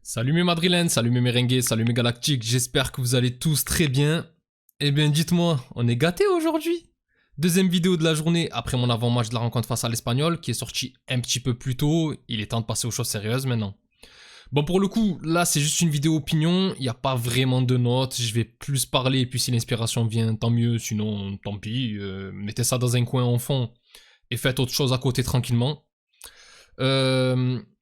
Salut mes madrilènes, salut mes merengues, salut mes galactiques, j'espère que vous allez tous très bien. Eh bien dites-moi, on est gâtés aujourd'hui? Deuxième vidéo de la journée après mon avant-match de la rencontre face à l'Espagnol qui est sorti un petit peu plus tôt, il est temps de passer aux choses sérieuses maintenant. Bon pour le coup, là c'est juste une vidéo opinion, il n'y a pas vraiment de notes, je vais plus parler et puis si l'inspiration vient tant mieux, sinon tant pis, mettez ça dans un coin en fond et faites autre chose à côté tranquillement.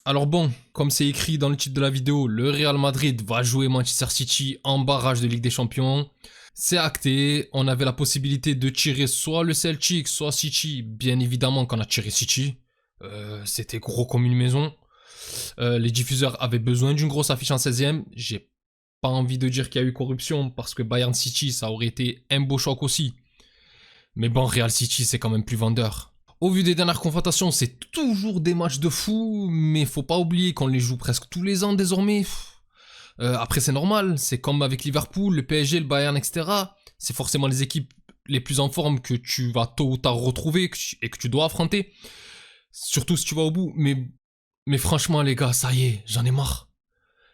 Alors bon, comme c'est écrit dans le titre de la vidéo, le Real Madrid va jouer Manchester City en barrage de Ligue des Champions. C'est acté, on avait la possibilité de tirer soit le Celtic, soit City. Bien évidemment qu'on a tiré City. C'était gros comme une maison. Les diffuseurs avaient besoin d'une grosse affiche en 16ème. J'ai pas envie de dire qu'il y a eu corruption parce que Bayern City, ça aurait été un beau choc aussi. Mais bon, Real City, c'est quand même plus vendeur. Au vu des dernières confrontations, c'est toujours des matchs de fou, mais faut pas oublier qu'on les joue presque tous les ans désormais. Après c'est normal, c'est comme avec Liverpool, le PSG, le Bayern, etc. C'est forcément les équipes les plus en forme que tu vas tôt ou tard retrouver et que tu dois affronter. Surtout si tu vas au bout. Mais franchement les gars, ça y est, j'en ai marre.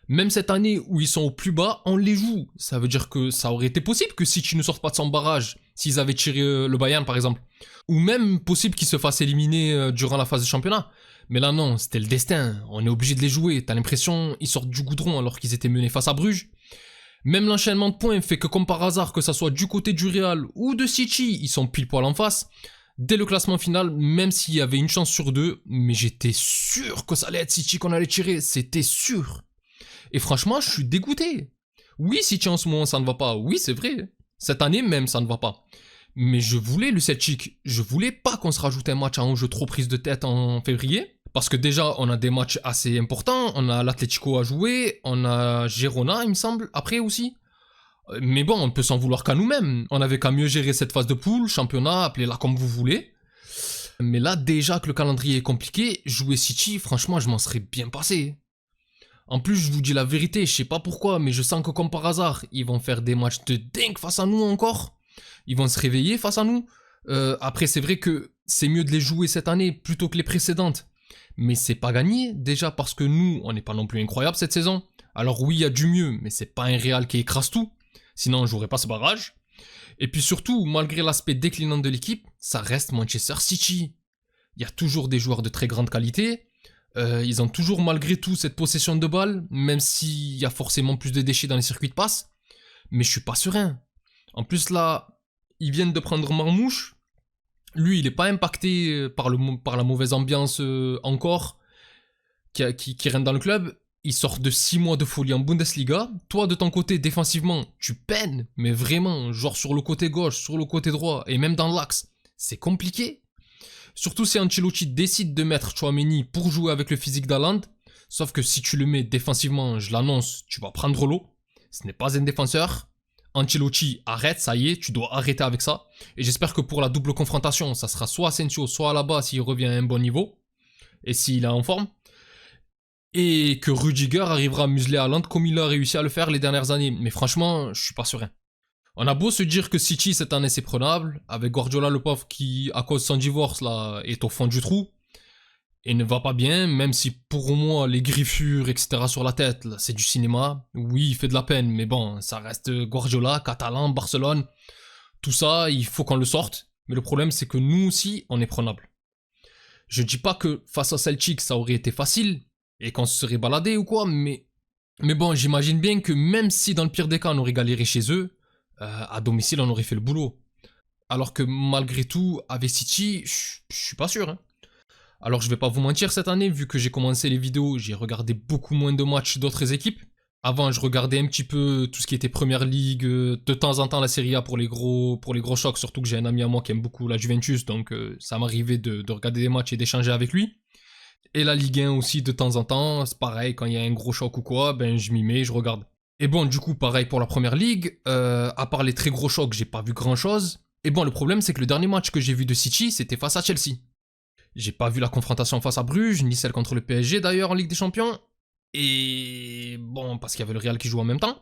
Même cette année où ils sont au plus bas, on les joue. Ça veut dire que ça aurait été possible que City ne sorte pas de son barrage, s'ils avaient tiré le Bayern par exemple. Ou même possible qu'ils se fassent éliminer durant la phase de championnat. Mais là non, c'était le destin, on est obligé de les jouer. T'as l'impression ils sortent du goudron alors qu'ils étaient menés face à Bruges. Même l'enchaînement de points fait que comme par hasard, que ça soit du côté du Real ou de City, ils sont pile poil en face. Dès le classement final, même s'il y avait une chance sur deux, mais j'étais sûr que ça allait être City qu'on allait tirer, c'était sûr. Et franchement, je suis dégoûté. Oui, City en ce moment, ça ne va pas. Oui, c'est vrai. Cette année même, ça ne va pas. Mais je voulais le Celtic. Je voulais pas qu'on se rajoute un match à un jeu trop prise de tête en février. Parce que déjà, on a des matchs assez importants. On a l'Atlético à jouer. On a Girona, il me semble, après aussi. Mais bon, on peut s'en vouloir qu'à nous-mêmes. On avait qu'à mieux gérer cette phase de poule, championnat, appelez-la comme vous voulez. Mais là, déjà que le calendrier est compliqué, jouer City, franchement, je m'en serais bien passé. En plus, je vous dis la vérité, je sais pas pourquoi, mais je sens que comme par hasard, ils vont faire des matchs de dingue face à nous encore. Ils vont se réveiller face à nous. Après, c'est vrai que c'est mieux de les jouer cette année plutôt que les précédentes. Mais c'est pas gagné, déjà parce que nous, on n'est pas non plus incroyable cette saison. Alors oui, il y a du mieux, mais c'est pas un Real qui écrase tout. Sinon, je jouerais pas ce barrage. Et puis surtout, malgré l'aspect déclinant de l'équipe, ça reste Manchester City. Il y a toujours des joueurs de très grande qualité. Ils ont toujours malgré tout cette possession de balle, même s'il y a forcément plus de déchets dans les circuits de passe. Mais je suis pas serein. En plus là, ils viennent de prendre Marmouche. Lui, il est pas impacté par la mauvaise ambiance encore qui règne dans le club. Il sort de 6 mois de folie en Bundesliga. Toi, de ton côté, défensivement, tu peines, mais vraiment, genre sur le côté gauche, sur le côté droit, et même dans l'axe. C'est compliqué. Surtout si Ancelotti décide de mettre Tchouaméni pour jouer avec le physique d'Haaland. Sauf que si tu le mets défensivement, je l'annonce, tu vas prendre l'eau. Ce n'est pas un défenseur. Ancelotti, arrête, ça y est, tu dois arrêter avec ça. Et j'espère que pour la double confrontation, ça sera soit Asensio, soit Alaba s'il revient à un bon niveau. Et s'il est en forme. Et que Rudiger arrivera à museler Haaland comme il a réussi à le faire les dernières années. Mais franchement, je suis pas serein. On a beau se dire que City cette année c'est prenable, avec Guardiola le pauvre qui, à cause de son divorce là, est au fond du trou, et ne va pas bien, même si pour moi les griffures etc sur la tête, là, c'est du cinéma. Oui, il fait de la peine, mais bon, ça reste Guardiola, Catalan, Barcelone, tout ça, il faut qu'on le sorte. Mais le problème c'est que nous aussi, on est prenable. Je dis pas que face à Celtic ça aurait été facile, et qu'on se serait baladé ou quoi, mais bon, j'imagine bien que même si dans le pire des cas on aurait galéré chez eux, à domicile on aurait fait le boulot. Alors que malgré tout, avec City, je suis pas sûr. Hein. Alors je vais pas vous mentir, cette année, vu que j'ai commencé les vidéos, j'ai regardé beaucoup moins de matchs d'autres équipes. Avant, je regardais un petit peu tout ce qui était Première Ligue, de temps en temps la Serie A pour les gros chocs, surtout que j'ai un ami à moi qui aime beaucoup la Juventus, donc ça m'arrivait de regarder des matchs et d'échanger avec lui. Et la Ligue 1 aussi de temps en temps, c'est pareil, quand il y a un gros choc ou quoi, ben je m'y mets, je regarde. Et bon, du coup, pareil pour la Première Ligue, à part les très gros chocs, j'ai pas vu grand chose. Et bon, le problème, c'est que le dernier match que j'ai vu de City, c'était face à Chelsea. J'ai pas vu la confrontation face à Bruges, ni celle contre le PSG d'ailleurs en Ligue des Champions. Et bon, parce qu'il y avait le Real qui joue en même temps.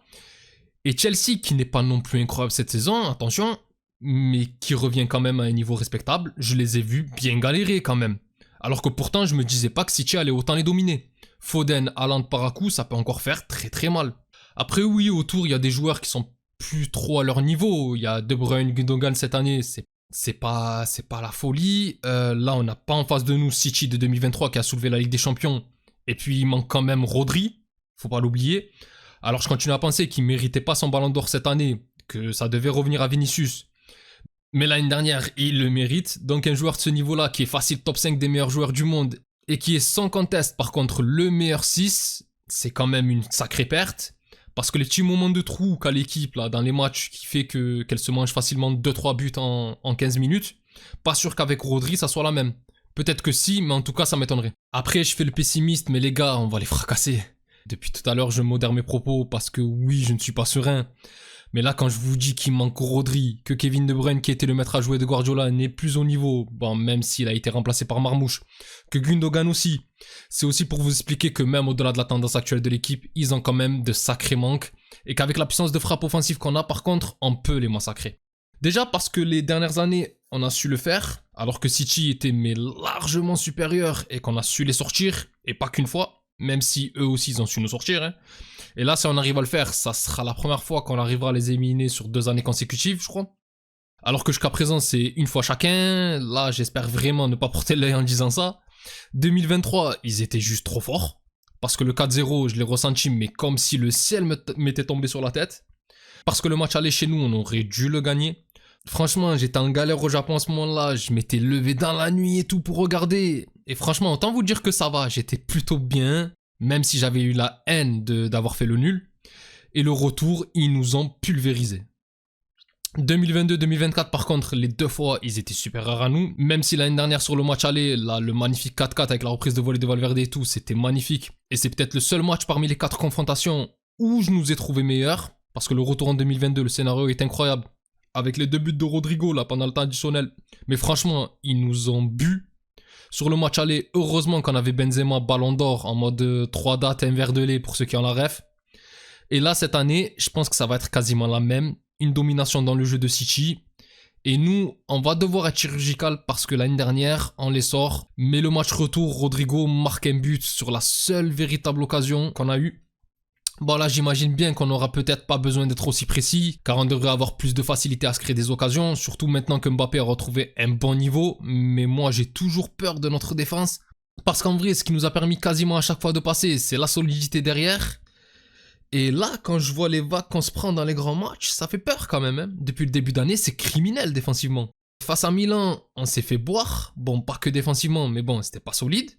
Et Chelsea, qui n'est pas non plus incroyable cette saison, attention, mais qui revient quand même à un niveau respectable, je les ai vus bien galérer quand même. Alors que pourtant, je me disais pas que City allait autant les dominer. Foden, Haaland par à coup, ça peut encore faire très très mal. Après oui, autour, il y a des joueurs qui sont plus trop à leur niveau. Il y a De Bruyne, Gundogan cette année, c'est pas la folie. Là, on n'a pas en face de nous City de 2023 qui a soulevé la Ligue des Champions. Et puis il manque quand même Rodri, faut pas l'oublier. Alors je continue à penser qu'il méritait pas son ballon d'or cette année, que ça devait revenir à Vinicius. Mais l'année dernière, il le mérite. Donc un joueur de ce niveau-là, qui est facile top 5 des meilleurs joueurs du monde, et qui est sans conteste par contre le meilleur 6, c'est quand même une sacrée perte. Parce que les petits moments de trou qu'a l'équipe là, dans les matchs qui fait qu'elle se mange facilement 2-3 buts en 15 minutes, pas sûr qu'avec Rodri ça soit la même. Peut-être que si, mais en tout cas ça m'étonnerait. Après je fais le pessimiste, mais les gars, on va les fracasser. Depuis tout à l'heure je modère mes propos parce que oui, je ne suis pas serein. Mais là, quand je vous dis qu'il manque Rodri, que Kevin De Bruyne, qui était le maître à jouer de Guardiola, n'est plus au niveau, bon, même s'il a été remplacé par Marmouche, que Gundogan aussi, c'est aussi pour vous expliquer que même au-delà de la tendance actuelle de l'équipe, ils ont quand même de sacrés manques, et qu'avec la puissance de frappe offensive qu'on a, par contre, on peut les massacrer. Déjà parce que les dernières années, on a su le faire, alors que City était mais largement supérieur, et qu'on a su les sortir, et pas qu'une fois. Même si eux aussi ils ont su nous sortir. Hein. Et là, si on arrive à le faire, ça sera la première fois qu'on arrivera à les éliminer sur 2 années consécutives, je crois. Alors que jusqu'à présent, c'est une fois chacun. Là, j'espère vraiment ne pas porter l'œil en disant ça. 2023, ils étaient juste trop forts. Parce que le 4-0, je l'ai ressenti, mais comme si le ciel m'était tombé sur la tête. Parce que le match allait chez nous, on aurait dû le gagner. Franchement, j'étais en galère au Japon à ce moment-là, je m'étais levé dans la nuit et tout pour regarder. Et franchement, autant vous dire que ça va, j'étais plutôt bien, même si j'avais eu la haine d'avoir fait le nul. Et le retour, ils nous ont pulvérisé. 2022-2024 par contre, les 2 fois, ils étaient supérieurs à nous. Même si l'année dernière sur le match aller, là, le magnifique 4-4 avec la reprise de volée de Valverde et tout, c'était magnifique. Et c'est peut-être le seul match parmi les 4 confrontations où je nous ai trouvé meilleurs. Parce que le retour en 2022, le scénario est incroyable. Avec les 2 buts de Rodrigo là pendant le temps additionnel. Mais franchement, ils nous ont bu. Sur le match aller, heureusement qu'on avait Benzema ballon d'or en mode 3 dates, un verre de lait pour ceux qui ont la ref. Et là, cette année, je pense que ça va être quasiment la même. Une domination dans le jeu de City. Et nous, on va devoir être chirurgical parce que l'année dernière, on les sort. Mais le match retour, Rodrigo marque un but sur la seule véritable occasion qu'on a eue. Bon là j'imagine bien qu'on n'aura peut-être pas besoin d'être aussi précis, car on devrait avoir plus de facilité à se créer des occasions, surtout maintenant que Mbappé a retrouvé un bon niveau, mais moi j'ai toujours peur de notre défense, parce qu'en vrai ce qui nous a permis quasiment à chaque fois de passer, c'est la solidité derrière, et là quand je vois les vagues qu'on se prend dans les grands matchs, ça fait peur quand même, hein. Depuis le début d'année c'est criminel défensivement. Face à Milan, on s'est fait boire, bon pas que défensivement, mais bon c'était pas solide.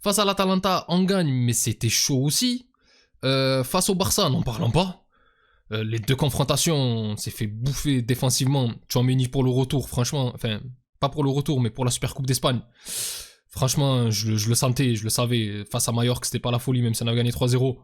Face à l'Atalanta, on gagne, mais c'était chaud aussi. Face au Barça, n'en parlons pas. Les 2 confrontations, on s'est fait bouffer défensivement. Tchouaméni pour le retour, franchement. Enfin, pas pour le retour, mais pour la Super Coupe d'Espagne. Franchement, je le sentais, je le savais. Face à Mallorca, c'était pas la folie, même si on a gagné 3-0.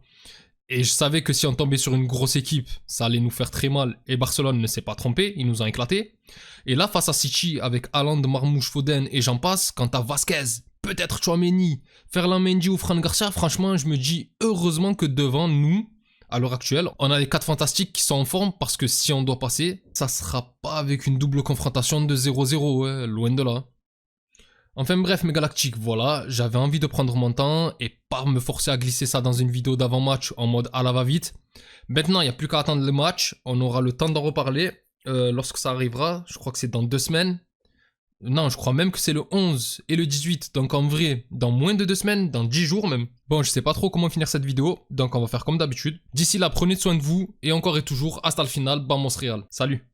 Et je savais que si on tombait sur une grosse équipe, ça allait nous faire très mal. Et Barcelone ne s'est pas trompé, ils nous ont éclaté. Et là, face à City, avec Haaland, Marmouche, Foden et j'en passe, quant à Vasquez, peut-être Tchouaméni, Ferland Mendy ou Fran Garcia, franchement, je me dis heureusement que devant nous, à l'heure actuelle, on a les 4 fantastiques qui sont en forme parce que si on doit passer, ça sera pas avec une double confrontation de 0-0, ouais, loin de là. Enfin bref, mes galactiques, voilà, j'avais envie de prendre mon temps et pas me forcer à glisser ça dans une vidéo d'avant-match en mode à la va-vite. Maintenant, il n'y a plus qu'à attendre le match, on aura le temps d'en reparler lorsque ça arrivera, je crois que c'est dans 2 semaines. Non, je crois même que c'est le 11 et le 18, donc en vrai, dans moins de 2 semaines, dans 10 jours même. Bon, je sais pas trop comment finir cette vidéo, donc on va faire comme d'habitude. D'ici là, prenez soin de vous, et encore et toujours, hasta le final, vamos Real. Salut!